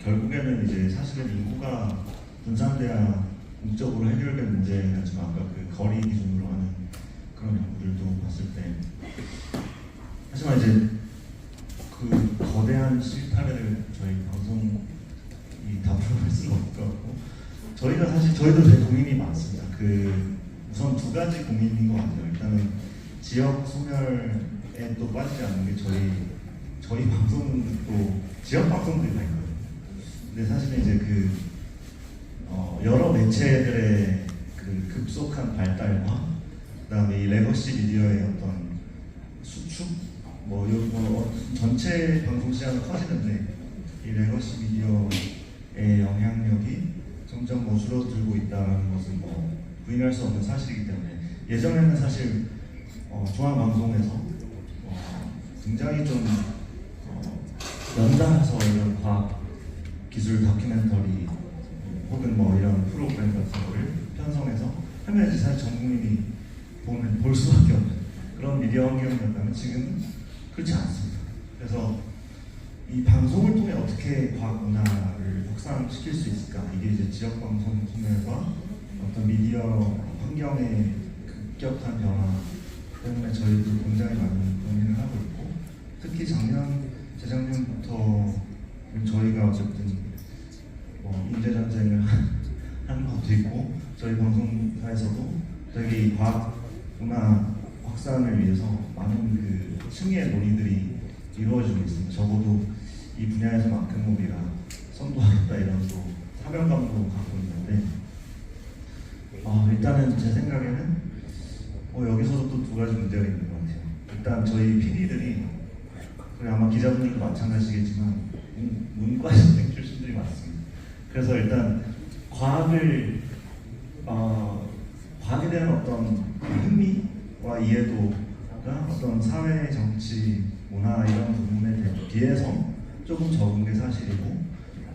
결국에는 이제 사실은 인구가 분산돼야 공적으로 해결된 문제가 지금 아까 그 거리 기준으로 하는 그런 연구들도 봤을 때, 하지만 이제 그 거대한 실타래를 저희 방송이 다 풀어낼 수가 없을 것 같고, 저희가 사실 저희도 되게 고민이 많습니다. 그 우선 두 가지 고민인 것 같아요. 일단은 지역 소멸에 또 빠지지 않는 게 저희 방송도 지역 방송들이 다 있거든요. 근데 사실은 이제 여러 매체들의 그 급속한 발달과 그다음에 이 레거시 미디어의 어떤 수축, 전체 방송 시장은 커지는데 이 레거시 미디어의 영향력이 점점 줄어들고 있다는 것은 부인할 수 없는 사실이기 때문에, 예전에는 사실 중앙방송에서 굉장히 좀 연달아서 이런 과학 기술 다큐멘터리 혹은 이런 프로그램 같은 거를 편성해서 하면 이제 사실 전 국민이 볼 수밖에 없는 그런 미디어 환경이었다면 지금 그렇지 않습니다. 그래서 이 방송을 통해 어떻게 과학 문화를 확산시킬 수 있을까? 이게 이제 지역 방송 소멸과 어떤 미디어 환경의 급격한 변화 때문에 저희도 굉장히 많은 고민을 하고 있고, 특히 재작년부터 저희가 어쨌든 인재 전쟁을 하는 것도 있고, 저희 방송사에서도 되게 이 과학 문화 확산을 위해서 많은 그 승리의 논의들이 이루어지고 있습니다. 적어도 이 분야에서만큼 우리가 선도하겠다 이런 또 사명감도 갖고 있는데, 일단은 제 생각에는 여기서도 또 두 가지 문제가 있는 것 같아요. 일단 저희 PD들이, 그리고 아마 기자분들도 마찬가지겠지만 문과생 출신들이 많습니다. 그래서 일단 과학에 대한 어떤 흥미와 이해도가 어떤 사회, 정치, 문화 이런 부분에 비해서 조금 적은 게 사실이고,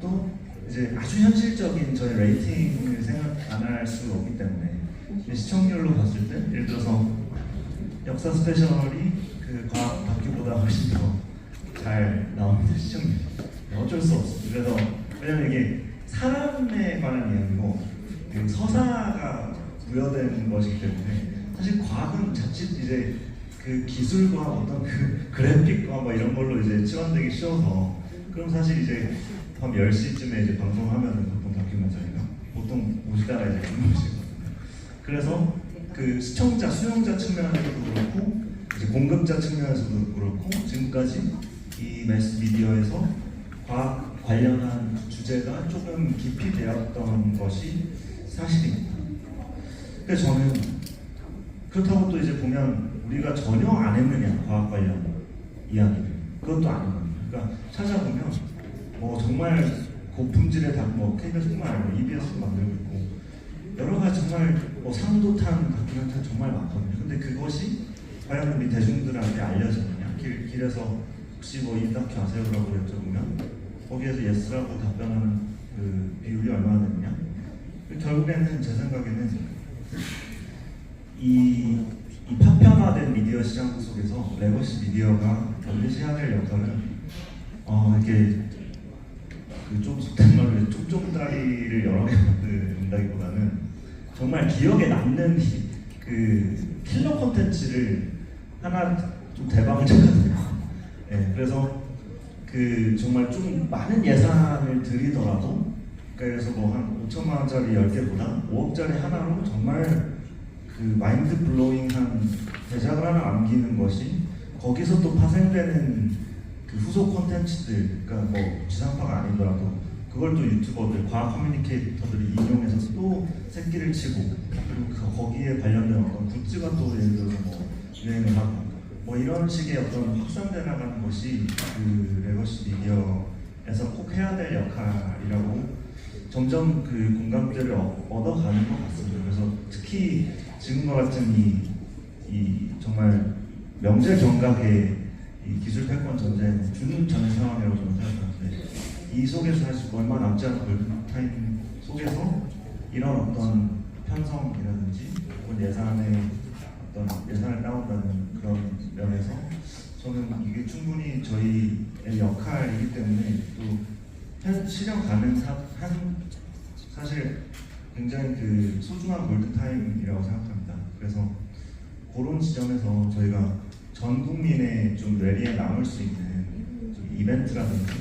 또 이제 아주 현실적인 저희 레이팅을 생각 안 할 수가 없기 때문에 시청률로 봤을 때, 예를 들어서 역사 스페셜이 그 과학 다큐보다 훨씬 더 잘 나옵니다. 시청률 어쩔 수 없습니다. 그래서 왜냐면 이게 사람에 관한 이야기고 그 서사가 부여된 것이기 때문에, 사실 과학은 자칫 이제 그 기술과 어떤 그 그래픽과 이런 걸로 이제 치환되기 쉬워서, 그럼 사실 이제 밤 10시쯤에 이제 방송하면은 보통 다큐멘터리가 보통 오시다가 이제 주무시거든요. 그래서 그 시청자, 수용자 측면에서도 그렇고 이제 공급자 측면에서도 그렇고, 지금까지 이 매스 미디어에서 과학 관련한 주제가 조금 깊이 되었던 것이 사실입니다. 그래서 저는 그렇다고 또 이제 보면 우리가 전혀 안 했느냐 과학 관련 이야기를, 그것도 아닌 겁니다. 그러니까 찾아보면 정말 고품질의 KBS뿐만 아니라 EBS도 만들고 있고 여러 가지 정말 상도 탄 다큐멘터리 정말 많거든요. 근데 그것이 과연 우리 대중들한테 알려졌느냐? 길에서 혹시 이 다큐 아세요라고 여쭤보면 거기에서 예스라고 답변하는 그 비율이 얼마나 되느냐? 결국에는 제 생각에는 이 파편화된 미디어 시장 속에서 레거시 미디어가 반드시 해야 될 역할은 이렇게 좀 속된 말로 쫑쫑다리를 여러 개 만든다기보다는 정말 기억에 남는 그 킬러 콘텐츠를 하나 좀 대박을 쳐가지고, 그래서 그 정말 좀 많은 예산을 들이더라도, 그래서 한 5천만 원짜리 10개보다 5억짜리 하나로 정말 그 마인드 블로잉한 대작을 하나 남기는 것이, 거기서 또 파생되는 그 후속 콘텐츠들, 그러니까 지상파가 아니더라도 그걸 또 유튜버들, 과학 커뮤니케이터들이 이용해서 또 새끼를 치고, 그리고 거기에 관련된 어떤 굿즈가 또 예를 들어서 유행을 하고 이런 식의 어떤 확산돼 나가는 것이 그 레거시 미디어에서 꼭 해야 될 역할이라고 점점 그 공감대를 얻어가는 것 같습니다. 그래서 특히 지금과 같은 이 정말 명제 경각의 이 기술 패권 전쟁 주는 전 상황이라고 저는 생각하는데, 이 속에서 사실 얼마 남지 않은 골든타임 속에서 이런 어떤 편성이라든지 혹은 예산을 따온다는 그런 면에서 저는 이게 충분히 저희의 역할이기 때문에, 또 실현가는 사실 굉장히 그 소중한 골든타임이라고 생각합니다. 그래서 그런 지점에서 저희가 전 국민의 좀 뇌리에 남을 수 있는 좀 이벤트라든지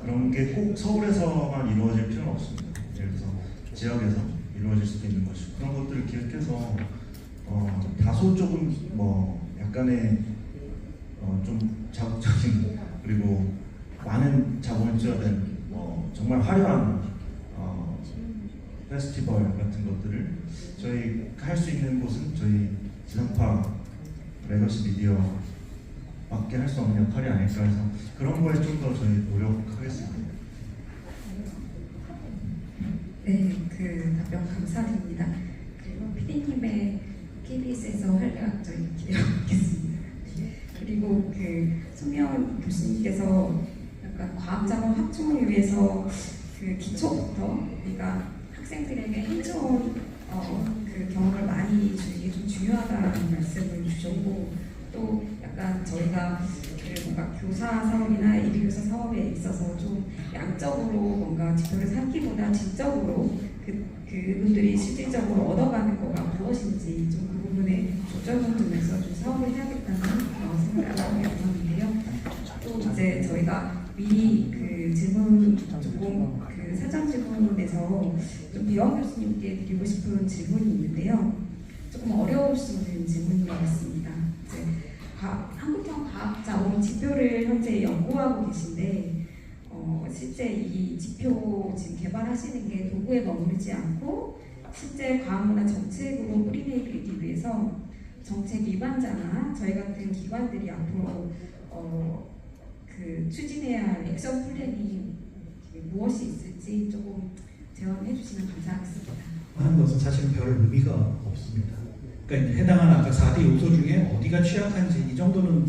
그런 게 꼭 서울에서만 이루어질 필요는 없습니다. 예를 들어서 지역에서 이루어질 수도 있는 것이고 그런 것들을 기획해서 다소 조금 뭐 약간의 좀 자극적인 그리고 많은 자본이 투여된 정말 화려한 페스티벌 같은 것들을 저희 할 수 있는 곳은 저희 지상파 레거시 미디어 밖에 할 수 없는 역할이 아닐까 해서 그런 거에 좀 더 저희 노력하겠습니다. 네, 그 답변 감사드립니다. 그리고 PD님의 KBS에서 활약 저희 기대하겠습니다. 그리고 그 손미연 교수님께서 약간 과학자본 확충을 위해서 그 기초부터 우리가 학생들에게 핸즈온 그 경험을 많이 주는 게 좀 중요하다는 말씀을 주셨고 또 약간 저희가 그 뭔가 교사 사업이나 일교사 사업에 있어서 좀 양적으로 뭔가 지표를 삼기보다 질적으로 그분들이 실질적으로 얻어가는 거가 무엇인지 좀 그 부분에 조정을 두면서 좀 사업을 해야겠다는 생각을 하게 되었는데요. 또 이제 저희가 미리 그 질문 조금 그 사전 질문에서 좀 배원 교수님께 드리고 싶은 질문이 있는데요. 조금 어려울 수 있는 질문이었습니다. 이제 한국형 과학자원 지표를 현재 연구하고 계신데 실제 이 지표 지금 개발하시는 게 도구에 머무르지 않고 실제 과학문화 정책으로 뿌리내리기 위해서 정책 위반자나 저희 같은 기관들이 앞으로 그 추진해야 할 액션 플랜이 무엇이 있을지 조금 제언해 주시면 감사하겠습니다. 하는 것은 사실 별 의미가 없습니다. 그러니까 이제 해당하는 아까 4대 요소 중에 어디가 취약한지 이 정도는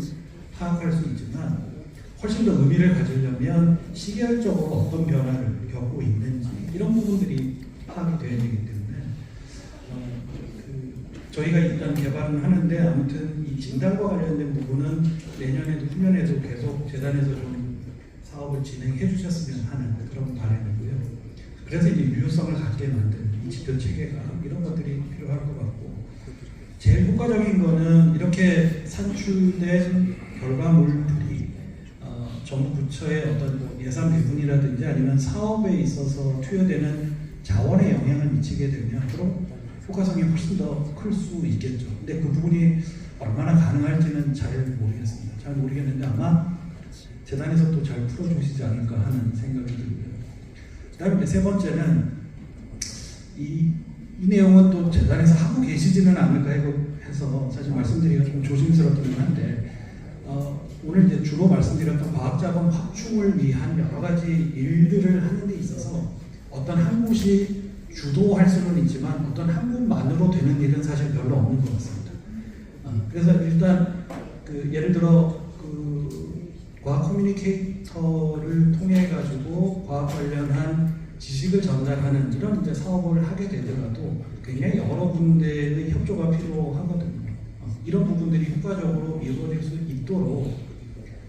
파악할 수 있지만 훨씬 더 의미를 가지려면 시계열적으로 어떤 변화를 겪고 있는지 이런 부분들이 파악이 되어야 되기 때문에 저희가 일단 개발은 하는데 아무튼 이 진단과 관련된 부분은 내년에도 후년에도 계속 재단에서 좀 사업을 진행해 주셨으면 하는 그런 바람이고요. 그래서 이제 유효성을 갖게 만드는 이 지표 체계가 이런 것들이 필요할 것 같고 제일 효과적인 거는 이렇게 산출된 결과물들이 정부 부처의 어떤 뭐 예산 배분이라든지 아니면 사업에 있어서 투여되는 자원에 영향을 미치게 되면 그럼 효과성이 훨씬 더 클 수 있겠죠. 근데 그 부분이 얼마나 가능할지는 잘 모르겠습니다. 잘 모르겠는데 아마 재단에서 또 잘 풀어주시지 않을까 하는 생각이 들고요. 그다음에 세 번째는 이 내용은 또 재단에서 하고 계시지는 않을까 해서 사실 말씀드리기가 좀 조심스럽기는 한데 오늘 이제 주로 말씀드렸던 과학자본 확충을 위한 여러 가지 일들을 하는 데 있어서 어떤 한 곳이 주도할 수는 있지만 어떤 한 곳만으로 되는 일은 사실 별로 없는 것 같습니다. 그래서 일단 그 예를 들어 그 과학 커뮤니케이터를 통해 가지고 과학 관련한 지식을 전달하는 이런 이제 사업을 하게 되더라도 굉장히 여러 군데의 협조가 필요하거든요. 이런 부분들이 효과적으로 이루어질 수 있도록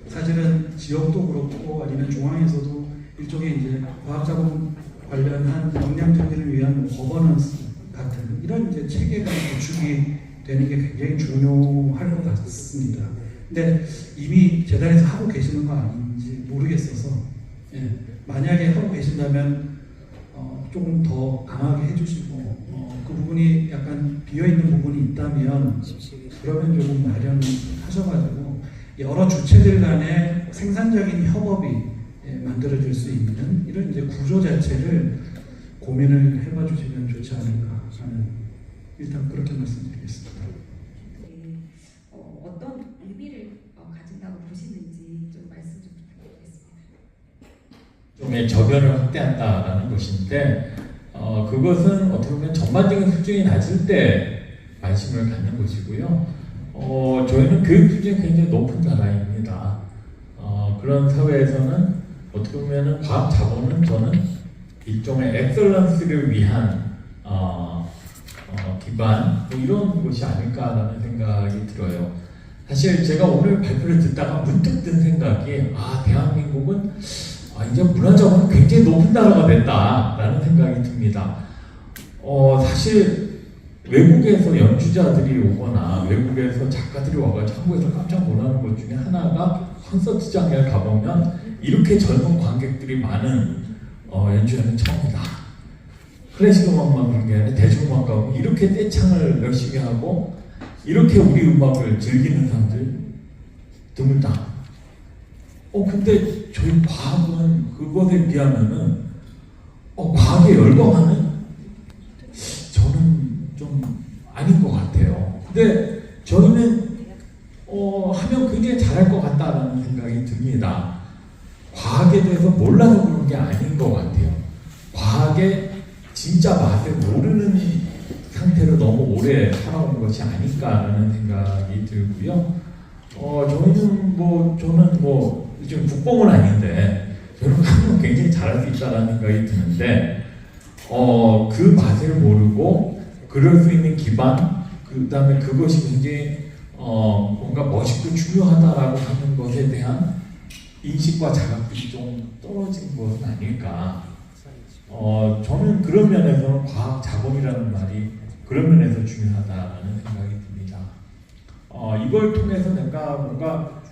사실은 지역도 그렇고 아니면 중앙에서도 일종의 이제 과학자본 관련한 역량 증진을 위한 거버넌스 같은 이런 이제 체계가 구축이 되는 게 굉장히 중요할 것 같습니다. 근데 이미 재단에서 하고 계시는 거 아닌지 모르겠어서 만약에 하고 계신다면 조금 더 강하게 해주시고 그 부분이 약간 비어있는 부분이 있다면 그러면 조금 마련하셔가지고 여러 주체들 간의 생산적인 협업이 만들어질 수 있는 이런 이제 구조 자체를 고민을 해봐 주시면 좋지 않을까 하는 일단 그렇게 말씀드리겠습니다. 네, 어떤 의미를 가진다고 보시는지 좀 말씀 좀 부탁드리겠습니다. 종의 저변을 확대한다라는 것인데 그것은 어떻게 보면 전반적인 수준이 낮을 때 관심을 갖는 것이고요. 저희는 교육 수준이 굉장히 높은 나라입니다. 그런 사회에서는 어떻게 보면 과학 자본은 저는 일종의 엑셀런스를 위한 기반 뭐 이런 것이 아닐까라는 생각이 들어요. 사실 제가 오늘 발표를 듣다가 문득 든 생각이 대한민국은 이제 문화적으로 굉장히 높은 나라가 됐다라는 생각이 듭니다. 사실 외국에서 연주자들이 오거나 외국에서 작가들이 와가지고 한국에서 깜짝 놀라는 것 중에 하나가 콘서트장에 가보면 이렇게 젊은 관객들이 많은 연주회는 처음이다. 클래식 음악만 그런 게 아니라 대중음악 가고 이렇게 떼창을 열심히 하고 이렇게 우리 음악을 즐기는 사람들 드물다. 근데 저희 과학은 그것에 비하면은 과학에 열광하는 저는 좀 아닌 것 같아요. 근데 저희는 하면 굉장히 잘할 것 같다라는 생각이 듭니다. 과학에 대해서 몰라서 그런 게 아닌 것 같아요. 과학의 진짜 맛을 모르는 상태로 너무 오래 살아온 것이 아닐까라는 생각이 들고요. 저는 지금 국뽕은 아닌데 저는 하면 굉장히 잘할 수 있다는 생각이 드는데 그 맛을 모르고 그럴 수 있는 기반, 그 다음에 그것이 굉장히 뭔가 멋있고 중요하다라고 하는 것에 대한 인식과 자각들이 좀 떨어진 것은 아닐까. 저는 그런 면에서는 과학 자본이라는 말이 그런 면에서 중요하다라는 생각이 듭니다. 이걸 통해서 내가 뭔가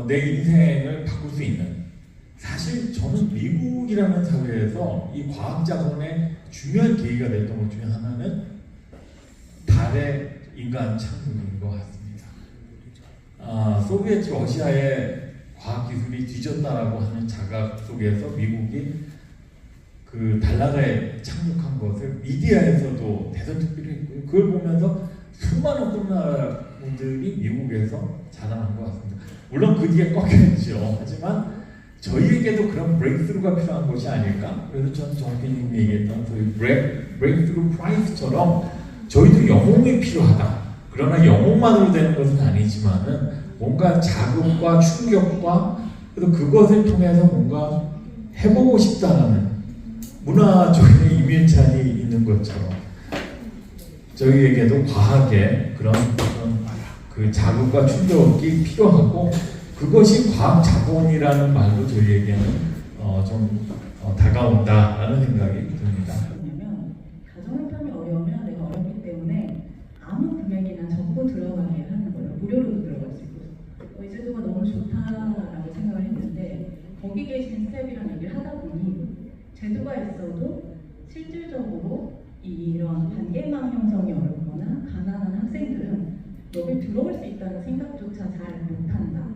내 인생을 바꿀 수 있는, 사실 저는 미국이라는 사회에서 이 과학 자본의 중요한 계기가 됐던 것 중에 하나는 달의 인간 착륙인 것 같습니다. 소비에트 러시아의 과학 기술이 뒤졌다라고 하는 자각 속에서 미국이 그 달나라에 착륙한 것을 미디어에서도 대선특비를 했고요. 그걸 보면서 수많은 꿈나라분들이 미국에서 자라난 것 같습니다. 물론 그 뒤에 꺾였죠. 하지만 저희에게도 그런 브레이크스루가 필요한 것이 아닐까? 그래서 전 정PD님이 얘기했던 소위 브레이크스루 프라이스처럼 저희도 영웅이 필요하다. 그러나 영웅만으로 되는 것은 아니지만은 뭔가 자극과 충격과 그래서 그것을 통해서 뭔가 해보고 싶다라는 문화적인 이면찬이 있는 것처럼 저희에게도 과학의 그런 그 자극과 충격이 필요하고 그것이 과학 자본이라는 말로 저희에게는 좀 다가온다라는 생각이 듭니다. 왜냐면 가정 형편이 어려우면 내가 어렵기 때문에 아무 금액이나 적고 들어가게 하는 거예요. 무료로도 들어갈 수 있고. 이 제도가 너무 좋다라고 생각을 했는데 거기 계신 스텝이랑 얘기를 하다 보니 제도가 있어도 실질적으로 이런 단계망 형성이 어렵거나 가난한 학생들은 여기 들어올 수 있다는 생각조차 잘 못한다.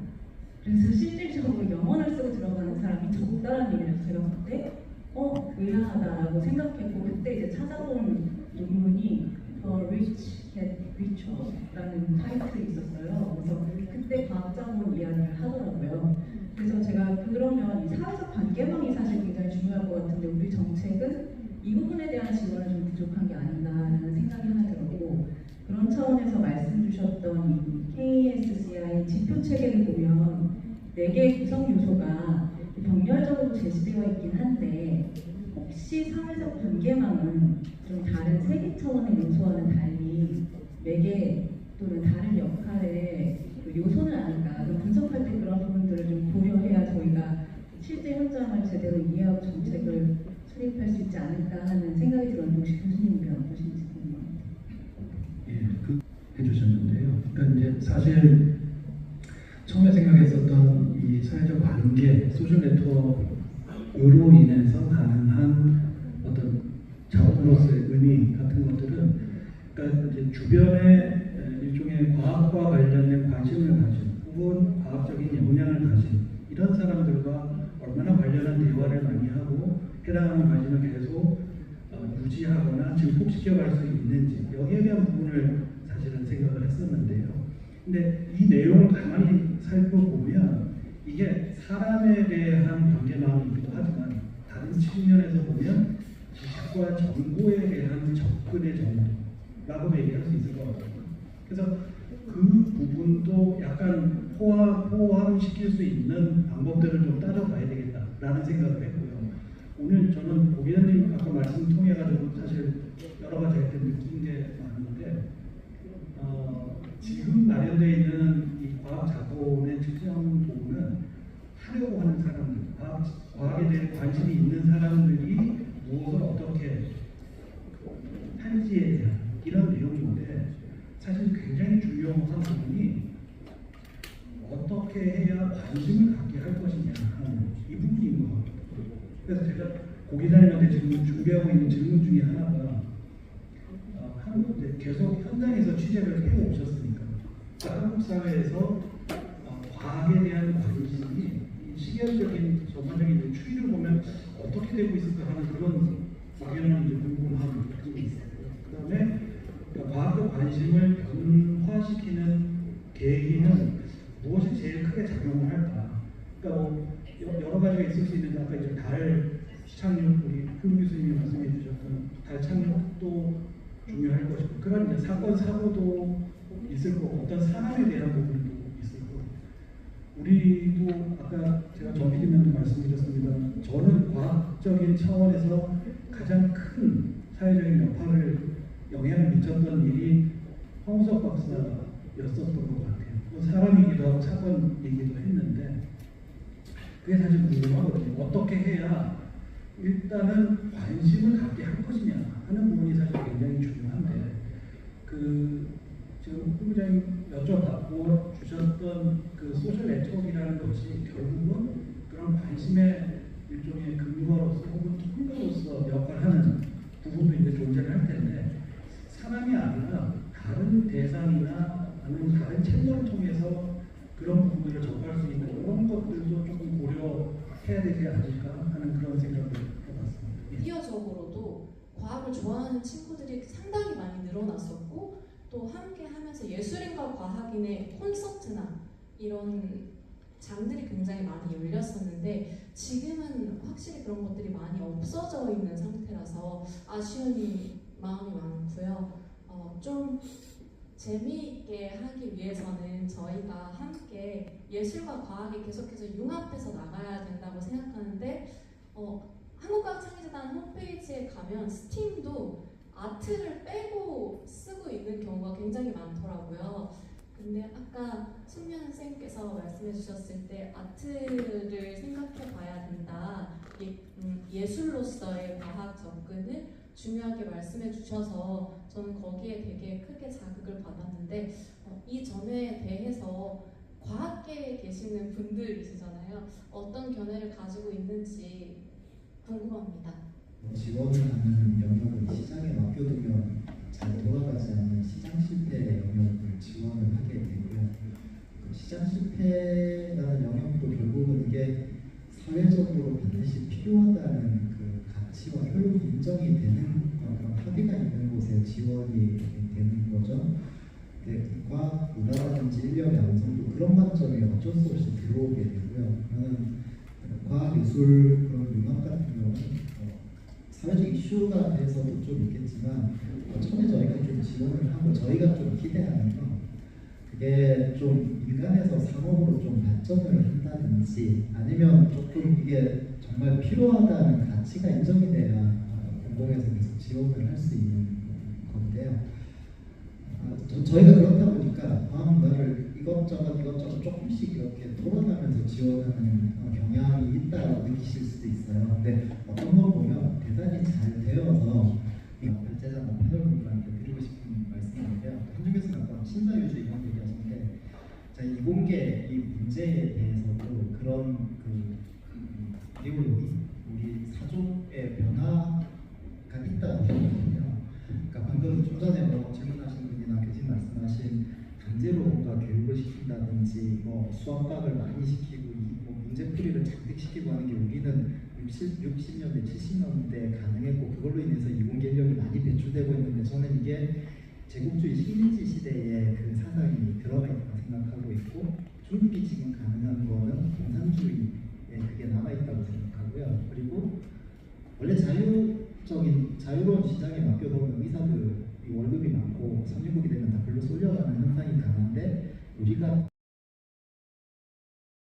그래서 실질적으로 영어를 쓰고 들어가는 사람이 적다라는 얘기를 제가 그때 의아하다라고 생각했고 그때 이제 찾아본 논문이 Rich Get Richer라는 타이틀이 있었어요. 그래서 그때 과학자본 이야기를 하더라고요. 그래서 제가 그러면 이 사회적 관계망이 사실 굉장히 중요할 것 같은데 우리 정책은 이 부분에 대한 지원은 좀 부족한 게 아닌가라는 생각이 하나 들었고 그런 차원에서 말씀 주셨던 이 KSCI 지표 체계를 보면 4개의 구성 요소가 병렬적으로 제시되어 있긴 한데 혹시 사회적 관계망은 좀 다른 세계 차원의 요소와는 달리 4개 또는 다른 역할의 그 요소는 아닌가 분석할 때 그런 부분들을 좀 고려해야 저희가 실제 현장을 제대로 이해하고 정책을 수립할 수 있지 않을까 하는 생각이 들었는데 혹시 교수님이 어떠신지 궁금합니다. 해주셨는데요. 그러니까 이제 사실 처음에 생각했었던 이 사회적 관계, 소셜 네트워크로 인해서 가능한 어떤 자본으로서의 의미 같은 것들은 그러니까 이제 주변에 일종의 과학과 관련된 관심을 가진 혹은 과학적인 역량을 가진 이런 사람들과 얼마나 관련한 대화를 많이 하고 해당하는 관심을 계속 유지하거나 증폭시켜갈 수 있는지 여기에 대한 부분을 사실은 생각을 했었는데요. 근데 이 내용을 가만히 살펴보면 이게 사람에 대한 관계망이기도 하지만 다른 측면에서 보면 지식과 정보에 대한 접근의 정도라고 얘기할 수 있을 것 같아요. 그래서 그 부분도 약간 포함시킬 수 있는 방법들을 좀 따져봐야 되겠다라는 생각을 했고요. 오늘 저는 고 기자님 아까 말씀 통해 가지고 사실 여러 가지 느낀 게 많은데 지금 마련되어 있는 이 과학 자본의 특정 부분은 하려고 하는 사람들, 과학에 과학에 대해 관심이 있는 사람들이 무엇을 어떻게 할지에 대한 이런 내용인데 사실 굉장히 중요한 부분이 어떻게 해야 관심을 갖게 할 것이냐 하는 이 부분인 것 같아요. 그래서 제가 고 기자님한테 지금 준비하고 있는 질문 중에 하나가 한국 이제 계속 현장에서 취재를 해 오셨으니까 한국 사회에서 과학에 대한 관심이 시계적인 전반적인 추이를 보면 어떻게 되고 있을까 하는 그런 막연한 이제 궁금함이 있어요. 그다음에 과학적 관심을 변화시키는 계기는 무엇이 제일 크게 작용을 할까? 그러니까 뭐 여러 가지가 있을 수 있는데 아까 이제 달 착륙 우리 hu 교수님이 말씀해 주셨던 달 착륙도 중요할 것이고 그런 이제 사건 사고도 있을 거고 어떤 사람에 대한 부분도 있을 거고 우리도 아까 제가 정 PD님도 말씀드렸습니다. 저는 과학적인 차원에서 가장 큰 사회적인 여파를 영향을 미쳤던 일이 황우석 박사였었던 것 같아요. 사람이기도 하고 사건이기도 했는데 그게 사실 궁금하거든요. 어떻게 해야 일단은 관심을 갖게 할 것이냐 하는 부분이 사실 굉장히 중요한데 지금 후보자님 여쭤봤고 주셨던 그 소셜 네트워크라는 것이 결국은 그런 관심의 일종의 근거로서 혹은 통로로서 역할하는 부분도 이제 존재를 할 텐데 사람이 아니라 다른 대상이나 아니면 다른 채널을 통해서 그런 부분들을 접할 수 있는 그런 것들도 조금 고려해야 되지 않을까 하는 그런 생각을 해봤습니다. 미디어적으로도 과학을 좋아하는 친구들이 상당히 많이 늘어났었고 또 함께 하면서 예술인과 과학인의 콘서트나 이런 장들이 굉장히 많이 열렸었는데 지금은 확실히 그런 것들이 많이 없어져 있는 상태라서 아쉬운 마음이 많고요. 좀 재미있게 하기 위해서는 저희가 함께 예술과 과학이 계속해서 융합해서 나가야 된다고 생각하는데 한국과학창의재단 홈페이지에 가면 스팀도 아트를 빼고 쓰고 있는 경우가 굉장히 많더라고요. 근데 아까 손미연 선생님께서 말씀해 주셨을 때 아트를 생각해 봐야 된다. 예술로서의 과학 접근을 중요하게 말씀해 주셔서 저는 거기에 되게 크게 자극을 받았는데 이 점에 대해서 과학계에 계시는 분들이시잖아요. 어떤 견해를 가지고 있는지 궁금합니다. 지원을 하는 영역을 시장에 맡겨두면 잘 돌아가지 않는 시장 실패 영역을 지원을 하게 되고요. 그 시장 실패라는 영역도 결국은 이게 사회적으로 반드시 필요하다는 그 가치와 효용이 인정이 되는 그런 합의가 있는 곳에 지원이 되는 거죠. 과학보다라든지 인력의 양성도 그런 관점이 어쩔 수 없이 들어오게 되고요. 저는 과학예술 그런 융합 같은 경우는 사회적 이슈가 돼서도 좀 있겠지만 처음에 저희가 좀 지원을 하고 저희가 좀 기대하는 건 그게 좀 일간에서 상업으로 좀 발전을 한다든지 아니면 조금 이게 정말 필요하다는 가치가 인정이 돼야 공공에서 계속 지원을 할 수 있는 건데요. 저희가 그렇다 보니까 과학문화를 이것저것 조금씩 이렇게 돌아가면서 지원하는 경향이 있다고 느끼실 수도 있어요. 근데 어떤 걸 보면 대단히 잘 되어서 발제자나 패널분들한테 드리고 싶은 말씀인데요. 한준 교수님 아까 신자유주의 이런 얘기하셨는데 이공계 이 문제에 대해서도 그런 내용이 우리 사족의 변화가 있다고 생각합니다. 그러니까 방금 좀 전에 질문하신 분이나 교수님 말씀하신 강제로 뭔가 교육을 시킨다든지 수학과학을 많이 시키고 문제풀이를 잔뜩 시키고 하는 게 우리는 60년대, 70년대 가능했고 그걸로 인해서 이공계 인력이 많이 배출되고 있는데 저는 이게 제국주의 식민지 시대에 그 사상이 들어가 있다고 생각하고 있고 중국이 지금 가능한 거는 공산주의에 그게 남아있다고 생각하고요. 그리고 원래 자유로운 시장에 맡겨놓으면 의사들이 월급이 많고 선진국이 되면 다 별로 쏠려가는 현상이 강한데 우리가